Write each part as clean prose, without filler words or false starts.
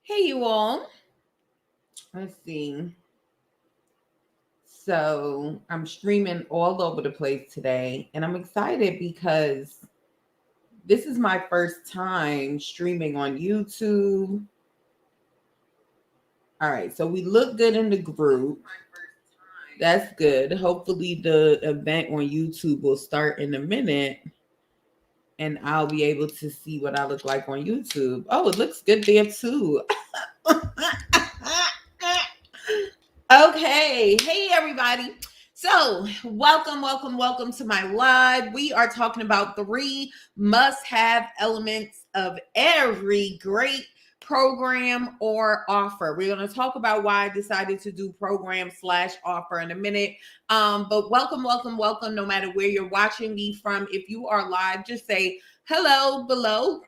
Hey, you all. Let's see. So, I'm streaming all over the place today, and I'm excited because this is my first time streaming on YouTube. All right, so we look good in the group. That's good. Hopefully, the event on YouTube will start in a minute and I'll be able to see what I look like on YouTube. Oh, it looks good there too. Okay. Hey, everybody. So, welcome to my live. We are talking about 3 must have elements of every great program or offer. We're going to talk about why I decided to do program/offer in a minute. But welcome, no matter where you're watching me from. If you are live, just say hello below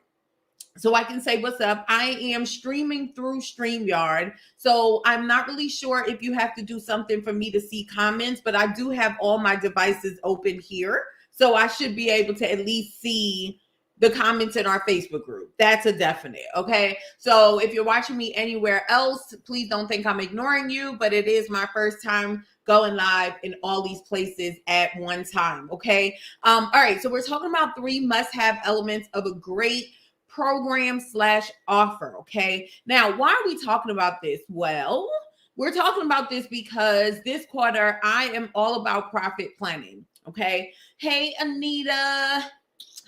so I can say what's up. I am streaming through StreamYard. So I'm not really sure if you have to do something for me to see comments, but I do have all my devices open here. So I should be able to at least see the comments in our Facebook group. That's a definite. Okay. So if you're watching me anywhere else, please don't think I'm ignoring you, but it is my first time going live in all these places at one time. Okay. All right. So we're talking about 3 must have elements of a great program/offer. Okay. Now, why are we talking about this? Well, we're talking about this because this quarter I am all about profit planning. Okay. Hey, Anita.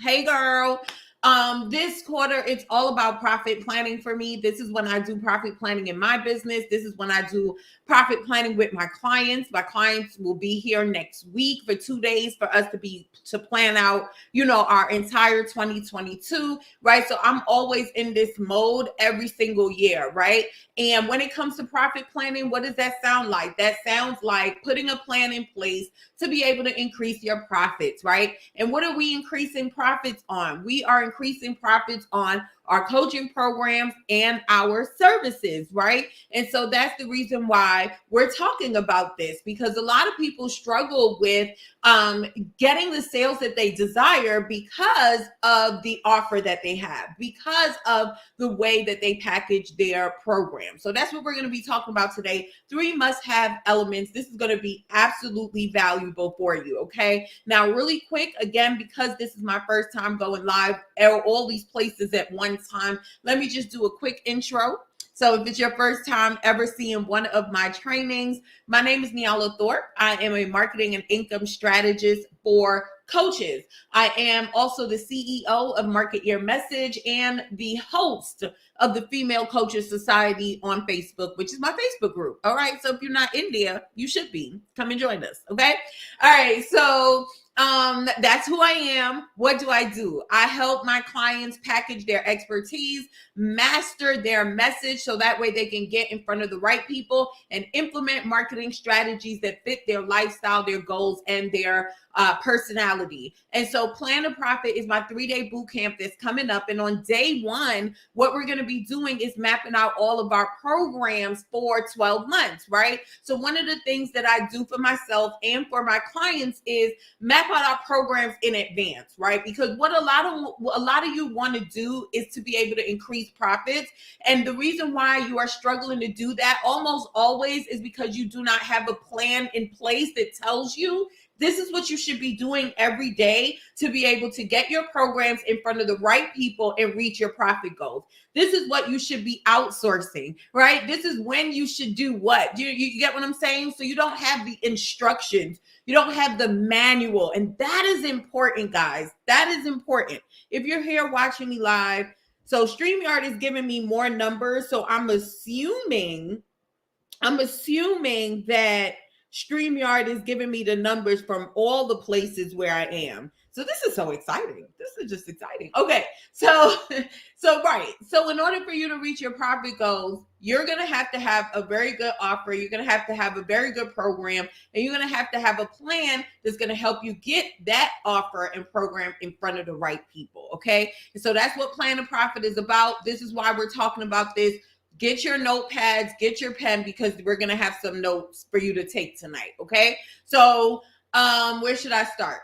Hey, girl. This quarter, it's all about profit planning for me. This is when I do profit planning in my business. This is when I do profit planning with my clients. My clients will be here next week for 2 days for us to plan out, our entire 2022, right? So I'm always in this mode every single year, right? And when it comes to profit planning, what does that sound like? That sounds like putting a plan in place to be able to increase your profits, right? And what are we increasing profits on? We are increasing profits on our coaching programs and our services, right? And so that's the reason why we're talking about this, because a lot of people struggle with getting the sales that they desire because of the offer that they have, because of the way that they package their program. So that's what we're going to be talking about today. 3 must-have elements. This is going to be absolutely valuable for you, okay? Now, really quick, again, because this is my first time going live all these places at one time, let me just do a quick intro. So if it's your first time ever seeing one of my trainings, my name is Niala Thorpe. I am a marketing and income strategist for coaches. I am also the CEO of Market Your Message and the host of the Female Coaches Society on Facebook, which is my Facebook group. All right. So if you're not in there, you should be. Come and join us. Okay. All right. So that's who I am. What do? I help my clients package their expertise, master their message so that way they can get in front of the right people and implement marketing strategies that fit their lifestyle, their goals, and their personality. And so Plan to Profit is my 3-day boot camp that's coming up. And on day 1, what we're going to be doing is mapping out all of our programs for 12 months, right? So one of the things that I do for myself and for my clients is map out our programs in advance, right? Because what a lot of you want to do is to be able to increase profits. And the reason why you are struggling to do that almost always is because you do not have a plan in place that tells you this is what you should be doing every day to be able to get your programs in front of the right people and reach your profit goals. This is what you should be outsourcing, right? This is when you should do what? You get what I'm saying? So you don't have the instructions. You don't have the manual. And that is important, guys. That is important. If you're here watching me live, so StreamYard is giving me more numbers. So I'm assuming that StreamYard is giving me the numbers from all the places where I am. So this is so exciting. This is just exciting. Okay. So right. So in order for you to reach your profit goals, you're going to have a very good offer. You're going to have a very good program, and you're going to have a plan that's going to help you get that offer and program in front of the right people. Okay. And so that's what Plan to Profit is about. This is why we're talking about this. Get your notepads, get your pen, because we're going to have some notes for you to take tonight. Okay. So, where should I start?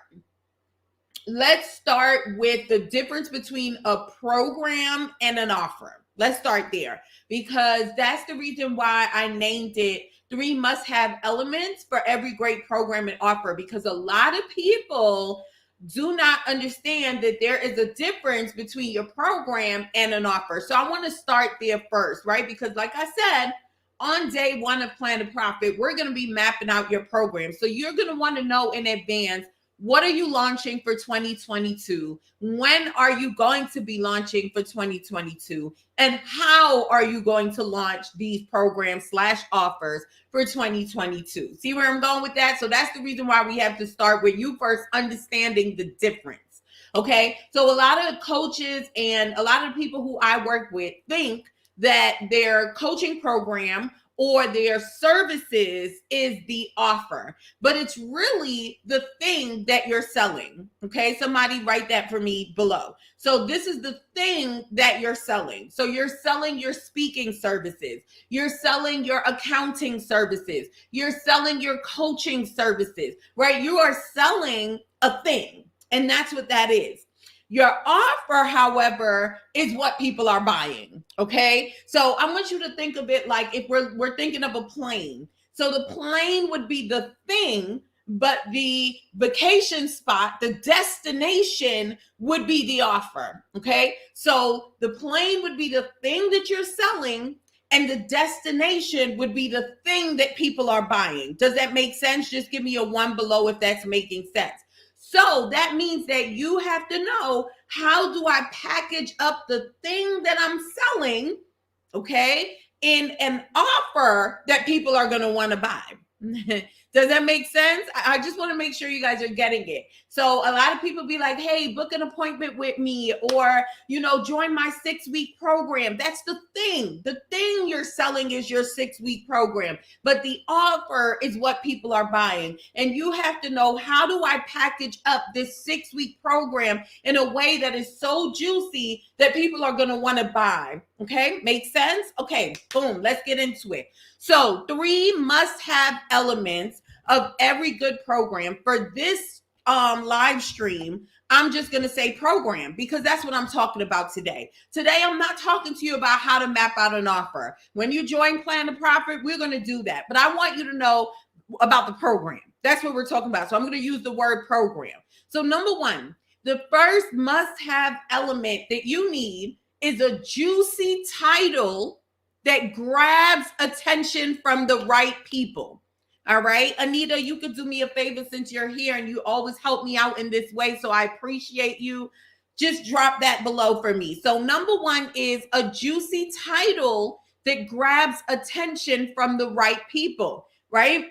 Let's start with the difference between a program and an offer. Let's start there, because that's the reason why I named it 3 must-have elements for every great program and offer, because a lot of people do not understand that there is a difference between your program and an offer. So I want to start there first, right? Because like I said, on day one of Plan to Profit, we're going to be mapping out your program. So you're going to want to know in advance, what are you launching for 2022? When are you going to be launching for 2022? And how are you going to launch these programs / offers for 2022? See where I'm going with that? So that's the reason why we have to start with you first understanding the difference. Okay. So a lot of coaches and a lot of people who I work with think that their coaching program or their services is the offer, but it's really the thing that you're selling. Okay, somebody write that for me below. So this is the thing that you're selling. So you're selling your speaking services, you're selling your accounting services, you're selling your coaching services, right? You are selling a thing, and that's what that is. Your offer, however, is what people are buying, okay? So I want you to think of it like if we're thinking of a plane. So the plane would be the thing, but the vacation spot, the destination would be the offer, okay? So the plane would be the thing that you're selling, and the destination would be the thing that people are buying. Does that make sense? Just give me a 1 below if that's making sense. So that means that you have to know, how do I package up the thing that I'm selling, okay, in an offer that people are going to want to buy? Does that make sense? I just want to make sure you guys are getting it. So a lot of people be like, hey, book an appointment with me, or, join my 6-week program. That's the thing. The thing you're selling is your 6-week program, but the offer is what people are buying. And you have to know, how do I package up this 6-week program in a way that is so juicy that people are going to want to buy? Okay. Make sense? Okay. Boom. Let's get into it. So 3 must-have elements of every good program. For this live stream, I'm just going to say program, because that's what I'm talking about today. Today, I'm not talking to you about how to map out an offer. When you join Plan to Profit, we're going to do that. But I want you to know about the program. That's what we're talking about. So I'm going to use the word program. So number 1, the first must-have element that you need is a juicy title that grabs attention from the right people. All right, Anita, you could do me a favor since you're here and you always help me out in this way, so I appreciate you. Just drop that below for me. So number 1 is a juicy title that grabs attention from the right people, right?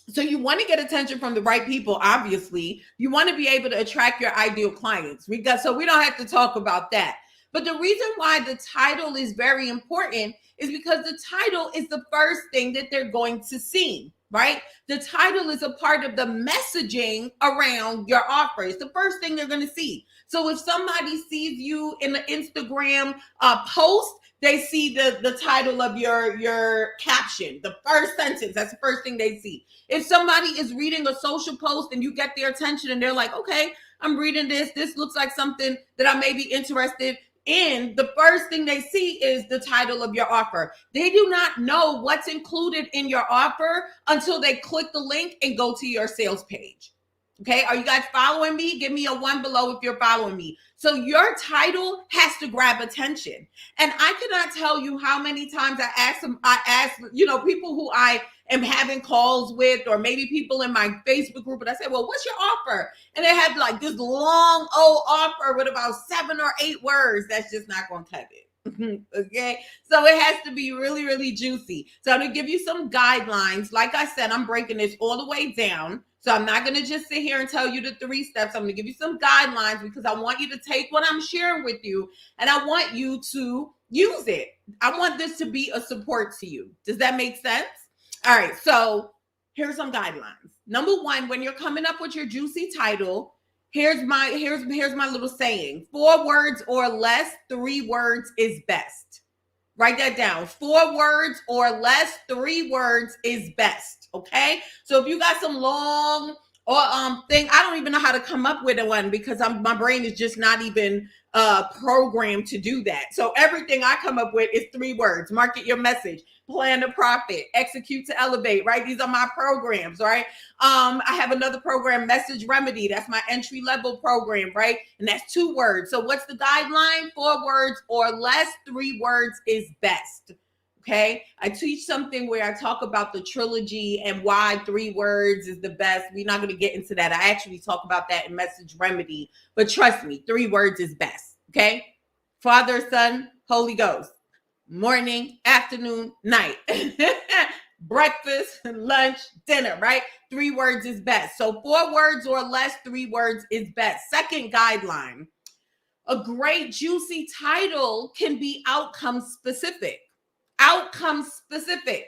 So you want to get attention from the right people, obviously. You want to be able to attract your ideal clients. So we don't have to talk about that. But the reason why the title is very important is because the title is the first thing that they're going to see, right? The title is a part of the messaging around your offer. It's the first thing they're going to see. So if somebody sees you in the Instagram post, they see the title of your caption, the first sentence. That's the first thing they see. If somebody is reading a social post and you get their attention and they're like, okay, I'm reading this. This looks like something that I may be interested in. The first thing they see is the title of your offer. They do not know what's included in your offer until they click the link and go to your sales page. Okay, are you guys following me? Give me a 1 below if you're following me. So your title has to grab attention. And I cannot tell you how many times I ask people who I am having calls with, or maybe people in my Facebook group, and I say, well, what's your offer? And they have like this long old offer with about 7 or 8 words. That's just not going to cut it. Okay, so it has to be really, really juicy. So I'm going to give you some guidelines. Like I said, I'm breaking this all the way down. So I'm not going to just sit here and tell you the 3 steps. I'm going to give you some guidelines because I want you to take what I'm sharing with you and I want you to use it. I want this to be a support to you. Does that make sense? All right. So here's some guidelines. Number 1, when you're coming up with your juicy title, here's my little saying: 4 words or less, 3 words is best. Write that down. 4 words or less, 3 words is best. Okay. So if you got some long or thing. I don't even know how to come up with one because my brain is just not even programmed to do that. So everything I come up with is 3 words: market your message, plan to profit, execute to elevate, right? These are my programs, right? I have another program, Message Remedy. That's my entry level program, right? And that's 2 words. So what's the guideline? 4 words or less, 3 words is best. Okay. I teach something where I talk about the trilogy and why 3 words is the best. We're not going to get into that. I actually talk about that in Message Remedy, but trust me, 3 words is best. Okay. Father, Son, Holy Ghost, morning, afternoon, night, breakfast, lunch, dinner, right? 3 words is best. So 4 words or less, 3 words is best. Second guideline, a great juicy title can be outcome specific. Outcome specific.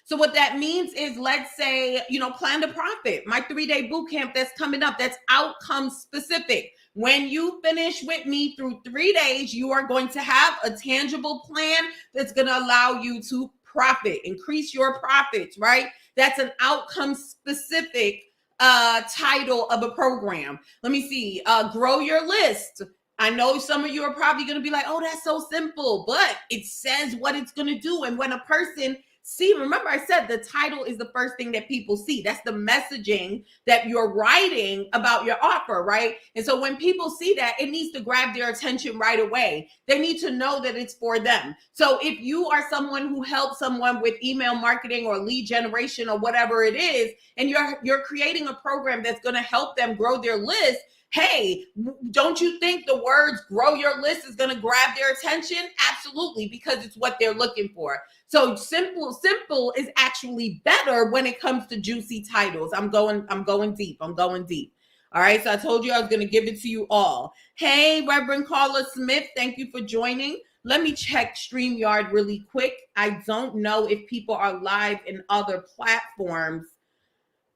So what that means is, let's say, plan to profit, my 3-day boot camp that's coming up, that's outcome specific. When you finish with me through 3 days, you are going to have a tangible plan that's going to allow you to profit, increase your profits, right? That's an outcome specific title of a program. Let me see. Grow your list. I know some of you are probably going to be like, oh, that's so simple, but it says what it's going to do. And when a person remember I said the title is the first thing that people see. That's the messaging that you're writing about your offer, right? And so when people see that, it needs to grab their attention right away. They need to know that it's for them. So if you are someone who helps someone with email marketing or lead generation or whatever it is, and you're creating a program that's going to help them grow their list, hey, don't you think the words grow your list is going to grab their attention? Absolutely, because it's what they're looking for. So simple is actually better when it comes to juicy titles. I'm going deep. All right. So I told you I was going to give it to you all. Hey, Reverend Carla Smith, thank you for joining. Let me check StreamYard really quick. I don't know if people are live in other platforms.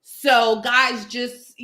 So guys, just,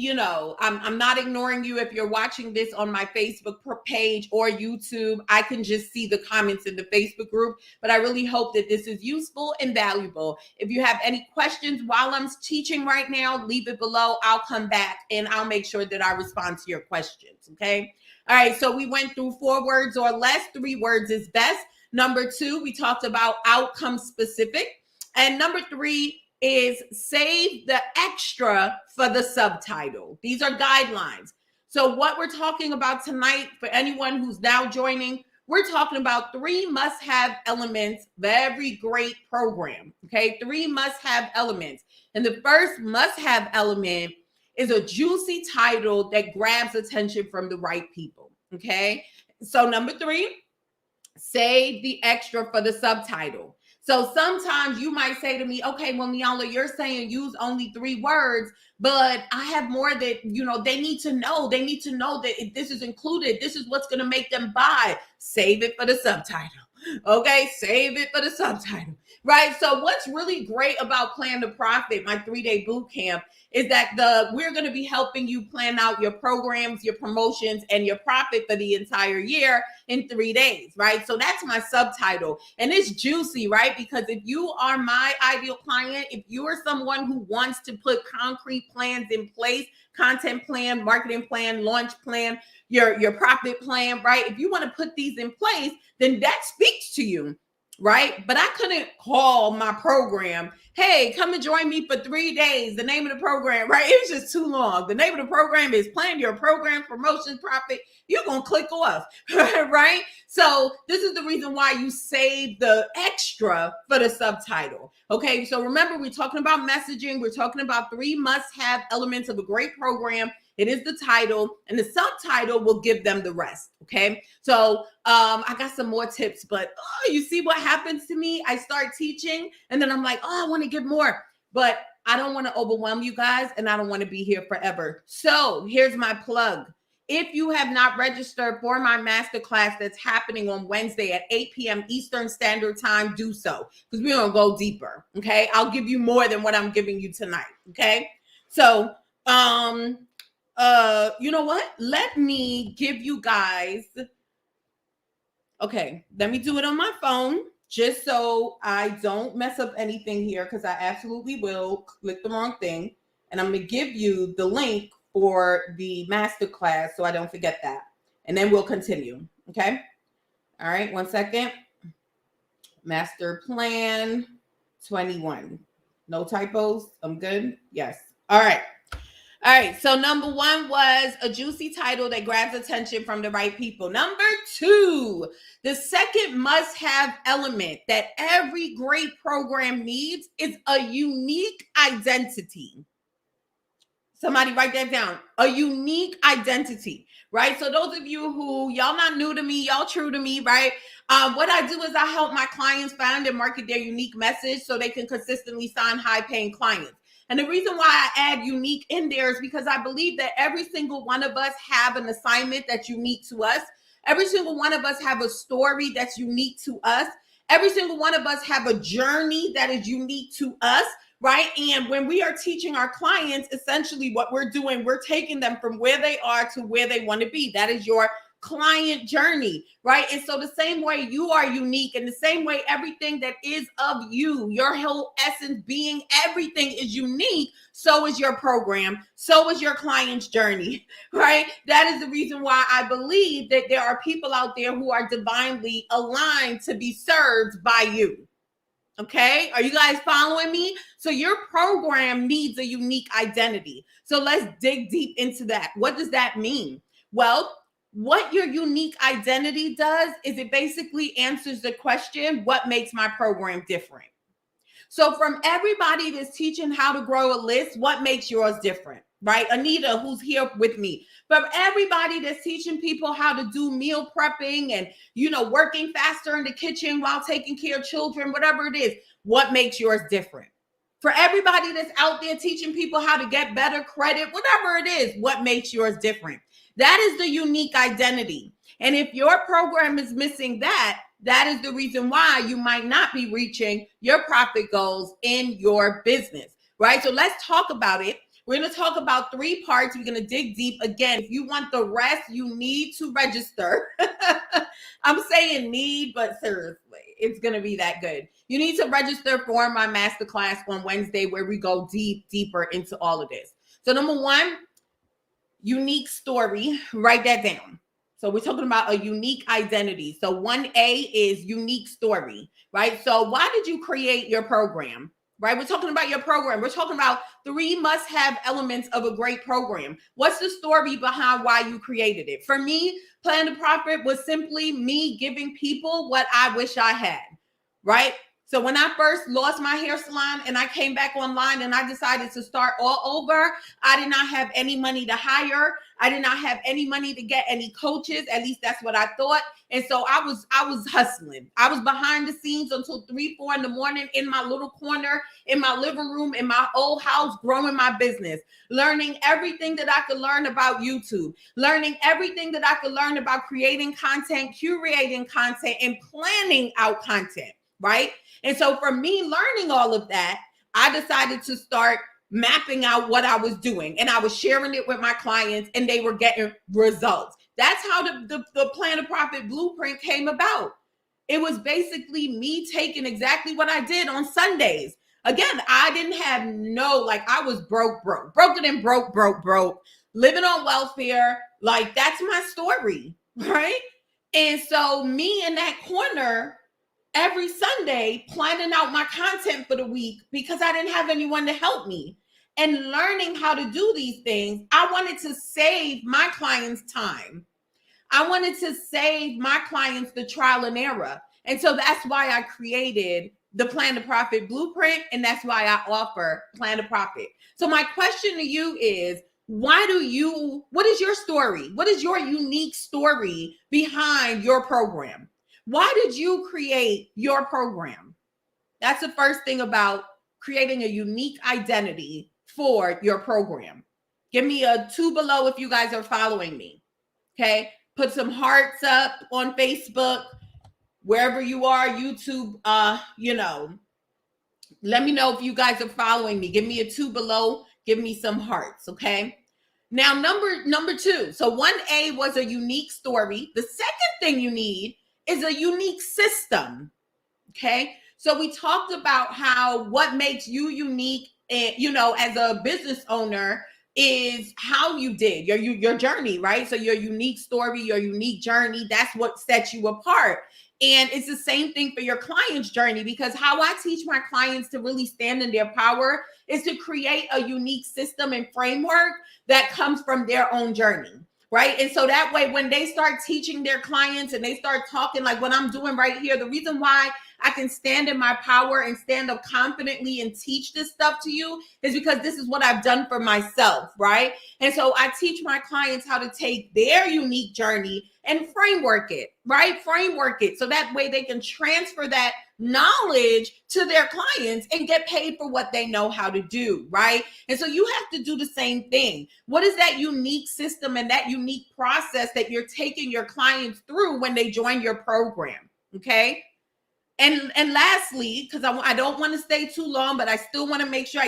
I'm not ignoring you. If you're watching this on my Facebook page or YouTube, I can just see the comments in the Facebook group, but I really hope that this is useful and valuable. If you have any questions while I'm teaching right now, leave it below. I'll come back and I'll make sure that I respond to your questions. Okay. All right. So we went through 4 words or less, 3 words is best. Number 2, we talked about outcome specific. And number 3 is save the extra for the subtitle. These are guidelines. So what we're talking about tonight, for anyone who's now joining, we're talking about 3 must-have elements of every great program. Okay, 3 must-have elements. And the first must-have element is a juicy title that grabs attention from the right people. Okay, so number 3, save the extra for the subtitle. So sometimes you might say to me, okay, well, Niala, you're saying use only 3 words, but I have more that, they need to know. They need to know that if this is included, this is what's going to make them buy. Save it for the subtitle. Okay, save it for the subtitle, right? So what's really great about Plan to Profit, my 3-day boot camp, is that we're going to be helping you plan out your programs, your promotions, and your profit for the entire year in 3 days, right? So that's my subtitle, and it's juicy, right? Because if you are my ideal client, if you are someone who wants to put concrete plans in place, content plan, marketing plan, launch plan, your profit plan, right? If you want to put these in place, then that speaks to you, right? But I couldn't call my program, hey, come and join me for 3 days. The name of the program, right? It was just too long. The name of the program is Plan Your Program, Promotion, Profit. You're going to click off, right? So this is the reason why you save the extra for the subtitle. Okay, so remember, we're talking about messaging. We're talking about 3 must-have elements of a great program. It is the title, and the subtitle will give them the rest. Okay, so I got some more tips, but you see what happens to me? I start teaching, and then I'm like, I want to give more, but I don't want to overwhelm you guys, and I don't want to be here forever. So here's my plug. If you have not registered for my masterclass that's happening on Wednesday at 8 p.m. Eastern Standard Time, do so, because we're going to go deeper. Okay, I'll give you more than what I'm giving you tonight. Okay, so you know what? Let me give you guys. Okay, let me do it on my phone just so I don't mess up anything here, because I absolutely will click the wrong thing. And I'm going to give you the link for the masterclass so I don't forget that. And then we'll continue. Okay. All right. 1 second. Master plan 21. No typos. I'm good. Yes. All right. All right. So number 1 was a juicy title that grabs attention from the right people. Number 2, the second must-have element that every great program needs is a unique identity. Somebody write that down. A unique identity, right? So those of you who, y'all not new to me, y'all true to me, right? What I do is I help my clients find and market their unique message so they can consistently sign high-paying clients. And the reason why I add unique in there is because I believe that every single one of us have an assignment that's unique to us. Every single one of us have a story that's unique to us. Every single one of us have a journey that is unique to us. Right. And when we are teaching our clients, essentially what we're doing, we're taking them from where they are to where they want to be. That is your client journey. Right. And so the same way you are unique, and the same way everything that is of you, your whole essence being, everything is unique. So is your program. So is your client's journey. Right. That is the reason why I believe that there are people out there who are divinely aligned to be served by you. Okay. Are you guys following me? So your program needs a unique identity. So let's dig deep into that. What does that mean? Well, what your unique identity does is it basically answers the question, what makes my program different? So from everybody that's teaching how to grow a list, what makes yours different? Right? Anita, who's here with me. From everybody that's teaching people how to do meal prepping and, working faster in the kitchen while taking care of children, whatever it is, what makes yours different? For everybody that's out there teaching people how to get better credit, whatever it is, what makes yours different? That is the unique identity. And if your program is missing that is the reason why you might not be reaching your profit goals in your business, right? So let's talk about it. We're going to talk about 3 parts. We're going to dig deep. Again, if you want the rest, you need to register. I'm saying need, but seriously, it's going to be that good. You need to register for my masterclass on Wednesday where we go deeper into all of this. So number 1, unique story. Write that down. So we're talking about a unique identity. So 1A is unique story, right? So why did you create your program? Right? We're talking about your program. We're talking about 3 must-have elements of a great program. What's the story behind why you created it? For me, Plan to Profit was simply me giving people what I wish I had, right? So when I first lost my hair salon and I came back online and I decided to start all over, I did not have any money to hire. I did not have any money to get any coaches. At least that's what I thought. And so I was hustling. I was behind the scenes until 3, 4 in the morning in my little corner, in my living room, in my old house, growing my business, learning everything that I could learn about YouTube, learning everything that I could learn about creating content, curating content, and planning out content, right? And so for me learning all of that, I decided to start mapping out what I was doing, and I was sharing it with my clients and they were getting results. That's how the Plan to Profit blueprint came about. It was basically me taking exactly what I did on Sundays. Again, I didn't have I was broken and broke, living on welfare. Like, that's my story, right? And so me in that corner every Sunday planning out my content for the week because I didn't have anyone to help me. And learning how to do these things, I wanted to save my clients time. I wanted to save my clients the trial and error. And so that's why I created the Plan to Profit blueprint. And that's why I offer Plan to Profit. So my question to you is, what is your story? What is your unique story behind your program? Why did you create your program? That's the first thing about creating a unique identity for your program. Give me a 2 below if you guys are following me. Okay. Put some hearts up on Facebook, wherever you are, YouTube, let me know if you guys are following me. Give me a 2 below. Give me some hearts. Okay. Now, number 2. So 1A was a unique story. The second thing you need is a unique system. Okay. So we talked about what makes you unique as a business owner, is how you did your journey, right? So your unique story, your unique journey, that's what sets you apart. And it's the same thing for your client's journey, because how I teach my clients to really stand in their power is to create a unique system and framework that comes from their own journey, right? And so that way, when they start teaching their clients and they start talking like what I'm doing right here, the reason why I can stand in my power and stand up confidently and teach this stuff to you is because this is what I've done for myself, right? And so I teach my clients how to take their unique journey and framework it, right? Framework it so that way they can transfer that knowledge to their clients and get paid for what they know how to do, right? And so you have to do the same thing. What is that unique system and that unique process that you're taking your clients through when they join your program, okay? And lastly, because I don't want to stay too long, but I still want to make sure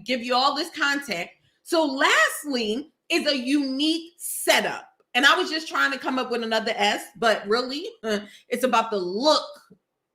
give you all this content. So lastly is a unique setup. And I was just trying to come up with another S, but really it's about the look.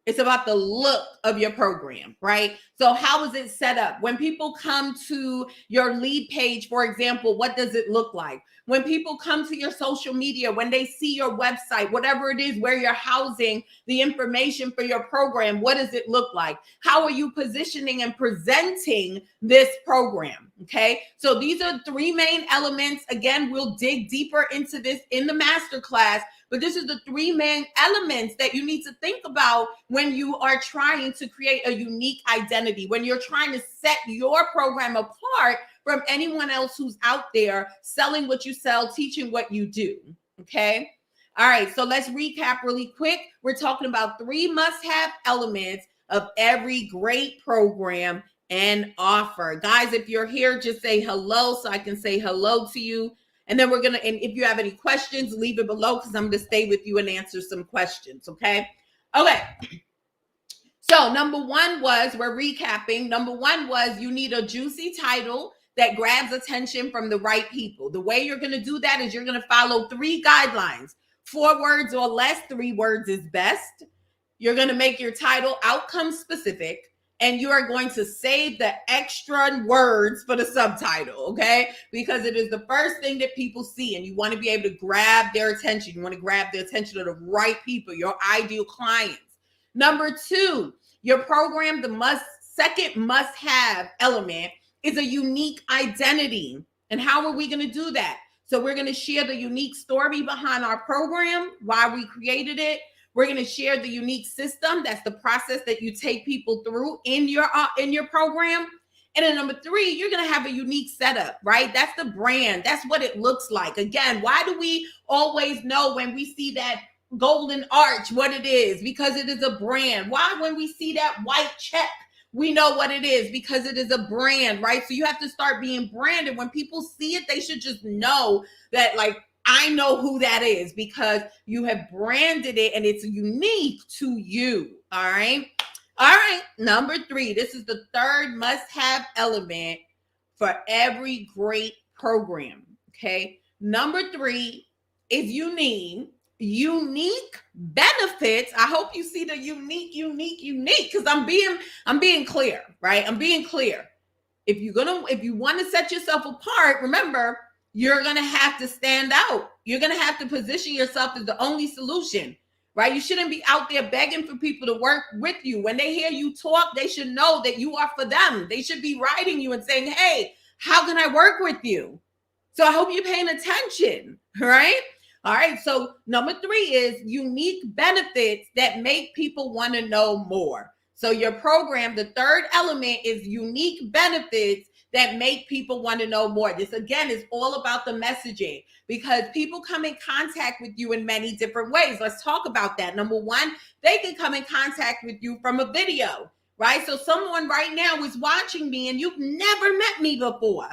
It's about the look of your program, right? So how is it set up? When people come to your lead page, for example, what does it look like? When people come to your social media, when they see your website, whatever it is, where you're housing the information for your program, what does it look like? How are you positioning and presenting this program? Okay, so these are 3 main elements. Again, we'll dig deeper into this in the masterclass, but this is the 3 main elements that you need to think about when you are trying to create a unique identity, when you're trying to set your program apart from anyone else who's out there selling what you sell, teaching what you do, okay? All right, so let's recap really quick. We're talking about 3 must-have elements of every great program and offer. Guys, if you're here, just say hello so I can say hello to you. And then and if you have any questions, leave it below because I'm going to stay with you and answer some questions, okay? Okay. So we're recapping. Number 1 was you need a juicy title that grabs attention from the right people. The way you're going to do that is you're going to follow 3 guidelines. 4 words or less, 3 words is best. You're going to make your title outcome specific, and you are going to save the extra words for the subtitle, okay? Because it is the first thing that people see, and you want to be able to grab their attention. You want to grab the attention of the right people, your ideal clients. Number 2, your program, second must-have element is a unique identity. And how are we going to do that? So we're going to share the unique story behind our program, why we created it. We're going to share the unique system. That's the process that you take people through in your program. And then number 3, you're going to have a unique setup, right? That's the brand. That's what it looks like. Again, why do we always know when we see that golden arch what it is? Because it is a brand. Why when we see that white check, we know what it is? Because it is a brand, right? So you have to start being branded. When people see it, they should just know that, like, I know who that is because you have branded it and it's unique to you. All right. All right. Number 3, this is the 3rd must-have element for every great program. Okay. Number 3 is you need unique benefits. I hope you see the unique, because I'm being clear, right? I'm being clear. If you want to set yourself apart, remember, you're going to have to stand out. You're going to have to position yourself as the only solution, right? You shouldn't be out there begging for people to work with you. When they hear you talk, they should know that you are for them. They should be writing you and saying, hey, how can I work with you? So I hope you're paying attention, right? All right. So number 3 is unique benefits that make people want to know more. So your program, the 3rd element is unique benefits that make people want to know more. This, again, is all about the messaging because people come in contact with you in many different ways. Let's talk about that. Number 1, they can come in contact with you from a video, right? So someone right now is watching me and you've never met me before,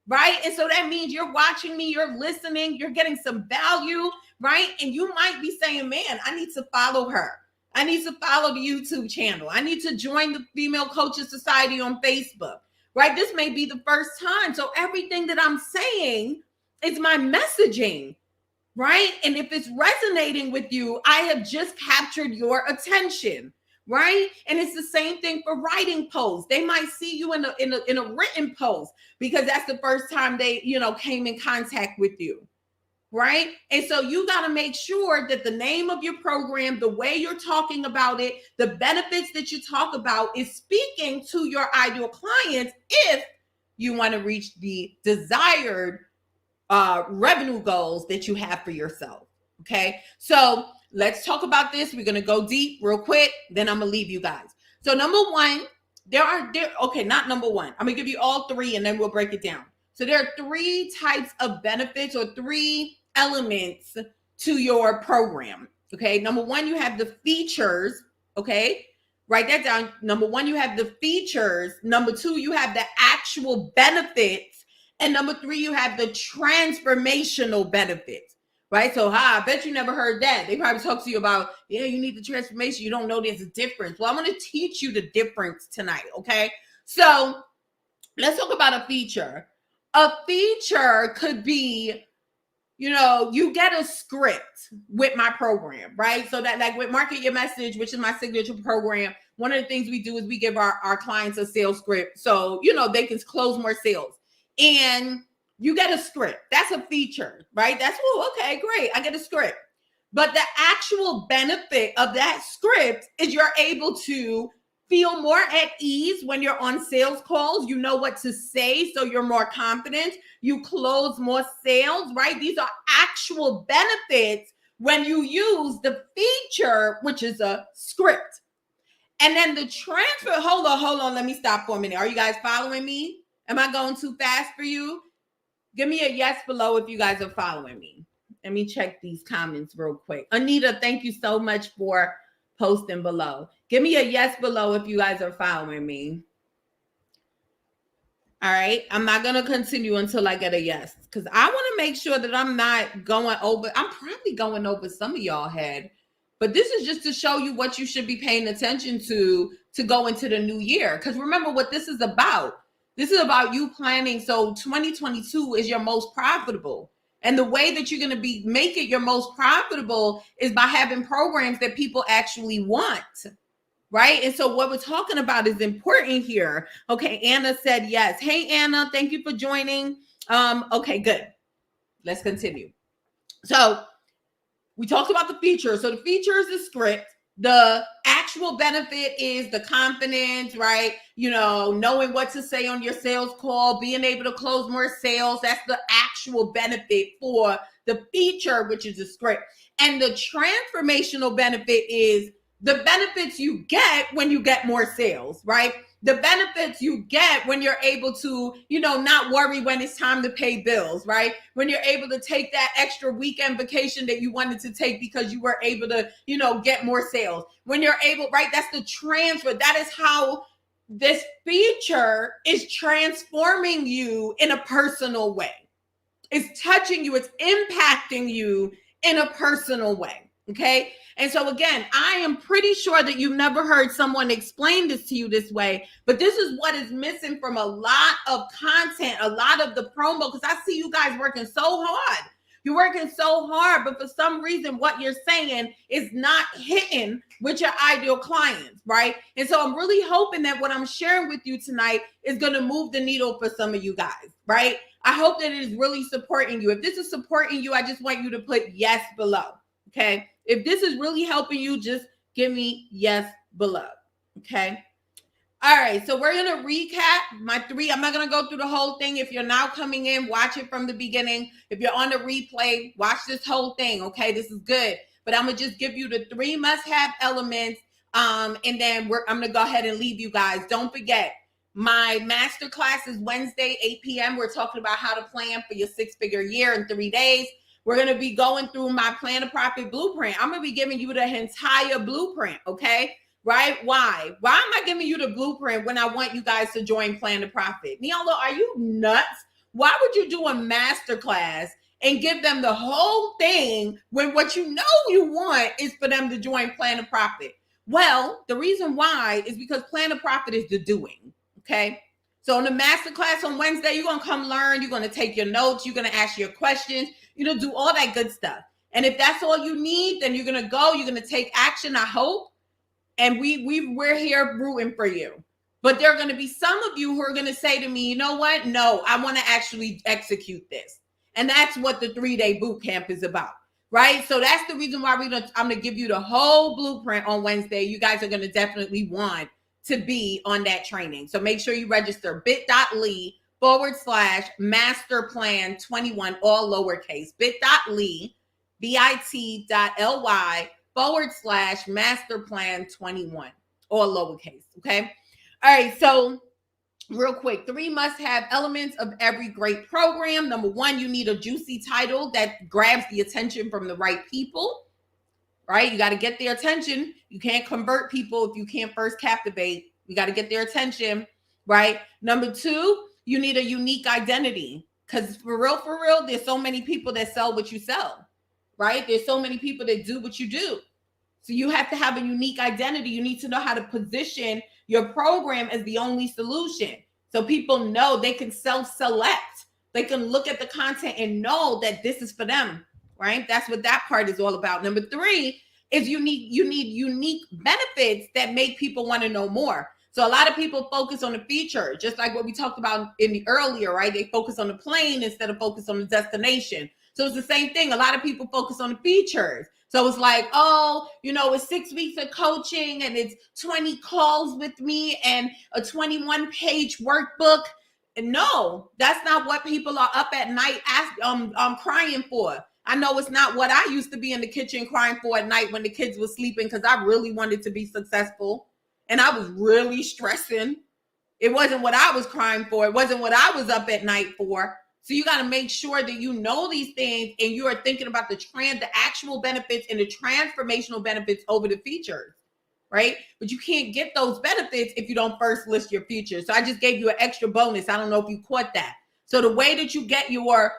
right? And so that means you're watching me, you're listening, you're getting some value, right? And you might be saying, man, I need to follow her. I need to follow the YouTube channel. I need to join the Female Coaches Society on Facebook, right? This may be the first time. So everything that I'm saying is my messaging, right? And if it's resonating with you, I have just captured your attention, right? And it's the same thing for writing posts. They might see you in a written post because that's the first time they, came in contact with you, right? And so you got to make sure that the name of your program, the way you're talking about it, the benefits that you talk about is speaking to your ideal clients if you want to reach the desired revenue goals that you have for yourself. Okay, so let's talk about this. We're going to go deep real quick, then I'm going to leave you guys. So number one, not number one. I'm going to give you all three and then we'll break it down. So there are three types of benefits or three elements to your program. Okay, number one, you have the features. Okay, write that down. Number one, you have the features. Number two, you have the actual benefits. And number three, you have the transformational benefits, right? So I bet you never heard that. They probably talk to you about, you need the transformation. You don't know there's a difference. Well, I'm going to teach you the difference tonight, okay? So let's talk about a feature. A feature could be, you get a script with my program, right? So that like with Market Your Message, which is my signature program, one of the things we do is we give our clients a sales script. So, they can close more sales. And you get a script. That's a feature, right? That's, okay, great. I get a script. But the actual benefit of that script is you're able to feel more at ease when you're on sales calls. You know what to say, so you're more confident. You close more sales, right? These are actual benefits when you use the feature, which is a script. And then the transfer, hold on. Let me stop for a minute. Are you guys following me? Am I going too fast for you? Give me a yes below if you guys are following me. Let me check these comments real quick. Anita, thank you so much for posting below. Give me a yes below if you guys are following me. All right. I'm not going to continue until I get a yes because I want to make sure that I'm not going over. I'm probably going over some of y'all head, but this is just to show you what you should be paying attention to go into the new year. Because remember what this is about. This is about you planning. So 2022 is your most profitable. And the way that you're going to make it your most profitable is by having programs that people actually want. Right. And so what we're talking about is important here. Okay. Anna said yes. Hey, Anna, thank you for joining. Okay, good. Let's continue. So we talked about the feature. So the feature is the script. The actual benefit is the confidence, right? Knowing what to say on your sales call, being able to close more sales. That's the actual benefit for the feature, which is the script. And the transformational benefit is the benefits you get when you get more sales, right? The benefits you get when you're able to, not worry when it's time to pay bills, right? When you're able to take that extra weekend vacation that you wanted to take because you were able to, get more sales. When you're able, right? That's the transfer. That is how this feature is transforming you in a personal way. It's touching you. It's impacting you in a personal way. Okay. And so again, I am pretty sure that you've never heard someone explain this to you this way, but this is what is missing from a lot of content, a lot of the promo, because I see you guys working so hard. You're working so hard, but for some reason, what you're saying is not hitting with your ideal clients, right? And so I'm really hoping that what I'm sharing with you tonight is going to move the needle for some of you guys, right? I hope that it is really supporting you. If this is supporting you, I just want you to put yes below, okay? If this is really helping you, just give me yes below, okay? All right, so we're going to recap my three. I'm not going to go through the whole thing. If you're now coming in, watch it from the beginning. If you're on the replay, watch this whole thing, okay? This is good. But I'm going to just give you the three must-have elements, and then I'm going to go ahead and leave you guys. Don't forget, my masterclass is Wednesday, 8 p.m. We're talking about how to plan for your six-figure year in 3 days. We're going to be going through my Plan to Profit blueprint. I'm going to be giving you the entire blueprint, okay? Right? Why? Why am I giving you the blueprint when I want you guys to join Plan to Profit? Neola, are you nuts? Why would you do a masterclass and give them the whole thing when what you want is for them to join Plan to Profit? Well, the reason why is because Plan to Profit is the doing, okay? So in the masterclass on Wednesday, you're going to come learn. You're going to take your notes. You're going to ask your questions. Do all that good stuff. And if that's all you need, then you're going to go. You're going to take action, I hope. and we're here rooting for you. But there are going to be some of you who are going to say to me, you know what? No, I want to actually execute this. And that's what the 3-day boot camp is about, right? So that's the reason why I'm going to give you the whole blueprint on Wednesday. You guys are going to definitely want to be on that training. So make sure you register bit.ly/masterplan21, all lowercase, bit.ly, bit.ly/masterplan21, all lowercase. Okay. All right. So real quick, 3 must-have elements of every great program. Number 1, you need a juicy title that grabs the attention from the right people, right? You got to get their attention. You can't convert people if you can't first captivate. You got to get their attention, right? Number 2, you need a unique identity, because for real, there's so many people that sell what you sell, right? There's so many people that do what you do. So you have to have a unique identity. You need to know how to position your program as the only solution. So people know they can self-select. They can look at the content and know that this is for them, right? That's what that part is all about. Number 3 is you need unique benefits that make people want to know more. So a lot of people focus on the feature, just like what we talked about in the earlier, right? They focus on the plane instead of focus on the destination. So it's the same thing. A lot of people focus on the features. So it's like, oh, it's 6 weeks of coaching and it's 20 calls with me and a 21-page workbook. And no, that's not what people are up at night crying for. I know it's not what I used to be in the kitchen crying for at night when the kids were sleeping, because I really wanted to be successful and I was really stressing. It wasn't what I was crying for. It wasn't what I was up at night for. So you got to make sure that you know these things and you are thinking about the actual benefits and the transformational benefits over the features, right? But you can't get those benefits if you don't first list your features. So I just gave you an extra bonus. I don't know if you caught that. So the way that you get your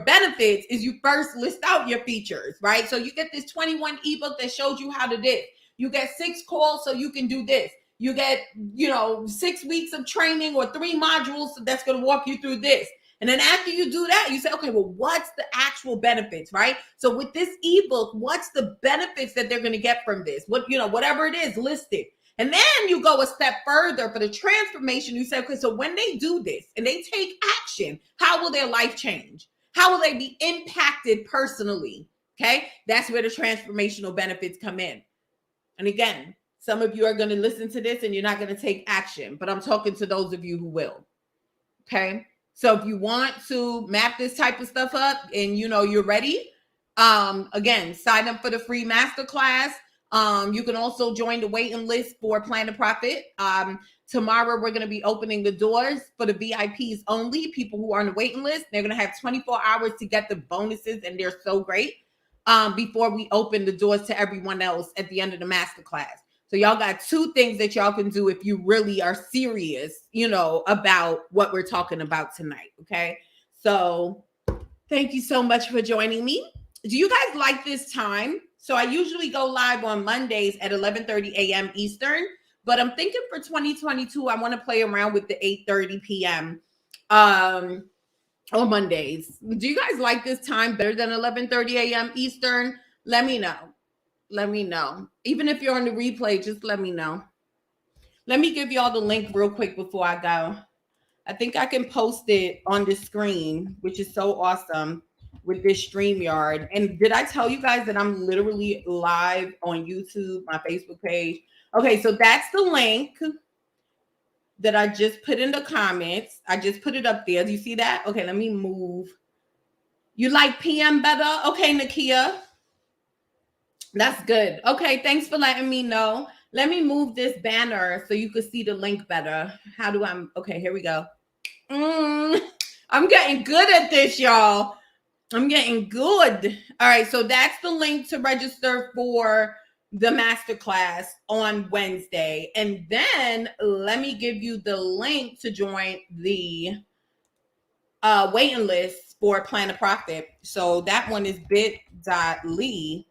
benefits is you first list out your features, right? So you get this 21 ebook that shows you how to do it. You get 6 calls so you can do this. You get, 6 weeks of training or 3 modules that's going to walk you through this. And then after you do that, you say, okay, well, what's the actual benefits, right? So with this ebook, what's the benefits that they're going to get from this? Whatever it is, list it. And then you go a step further for the transformation. You say, okay, so when they do this and they take action, how will their life change? How will they be impacted personally? Okay, that's where the transformational benefits come in. And again, some of you are going to listen to this and you're not going to take action, but I'm talking to those of you who will. Okay. So if you want to map this type of stuff up and you're ready, again, sign up for the free masterclass. You can also join the waiting list for Plan to Profit. Tomorrow we're going to be opening the doors for the VIPs only, people who are on the waiting list. They're going to have 24 hours to get the bonuses, and they're so great, before we open the doors to everyone else at the end of the masterclass. So y'all got 2 things that y'all can do if you really are serious, about what we're talking about tonight. Okay. So thank you so much for joining me. Do you guys like this time? So I usually go live on Mondays at 11:30 a.m. Eastern, but I'm thinking for 2022, I want to play around with the 8:30 p.m. On Mondays. Do you guys like this time better than 11:30 a.m. Eastern? Let me know. Let me know. Even if you're on the replay, just let me know. Let me give y'all the link real quick before I go. I think I can post it on the screen, which is so awesome with this StreamYard. And did I tell you guys that I'm literally live on YouTube, my Facebook page? Okay, so that's the link that I just put in the comments. I just put it up there. Do you see that? Okay, let me move. You like PM better? Okay, Nakia. That's good. Okay, thanks for letting me know. Let me move this banner so you can see the link better. Okay, here we go. I'm getting good at this, y'all. I'm getting good. All right, so that's the link to register for the masterclass on Wednesday. And then let me give you the link to join the waiting list for Plan to Profit. So that one is bit.ly/PTP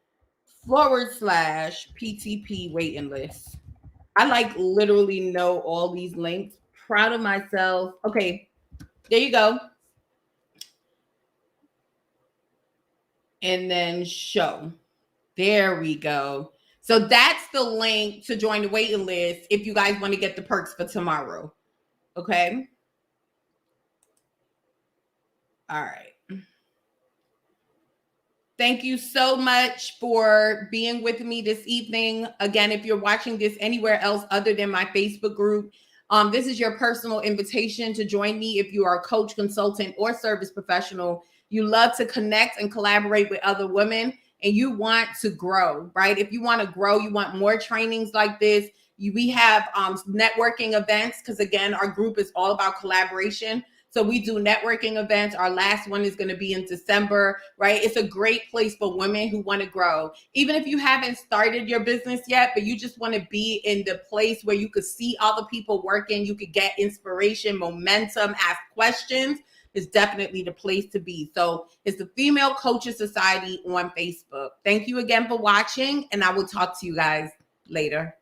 waiting list. I literally know all these links. Proud of myself. Okay, there you go. And then show. There we go. So that's the link to join the waiting list if you guys want to get the perks for tomorrow. Okay. All right. Thank you so much for being with me this evening. Again, if you're watching this anywhere else other than my Facebook group, this is your personal invitation to join me if you are a coach, consultant, or service professional. You love to connect and collaborate with other women and you want to grow, right? If you want to grow, you want more trainings like this. We have networking events because, again, our group is all about collaboration. So we do networking events. Our last one is going to be in December, right? It's a great place for women who want to grow. Even if you haven't started your business yet, but you just want to be in the place where you could see other people working, you could get inspiration, momentum, ask questions, is definitely the place to be. So it's the Female Coaches Society on Facebook. Thank you again for watching, and I will talk to you guys later.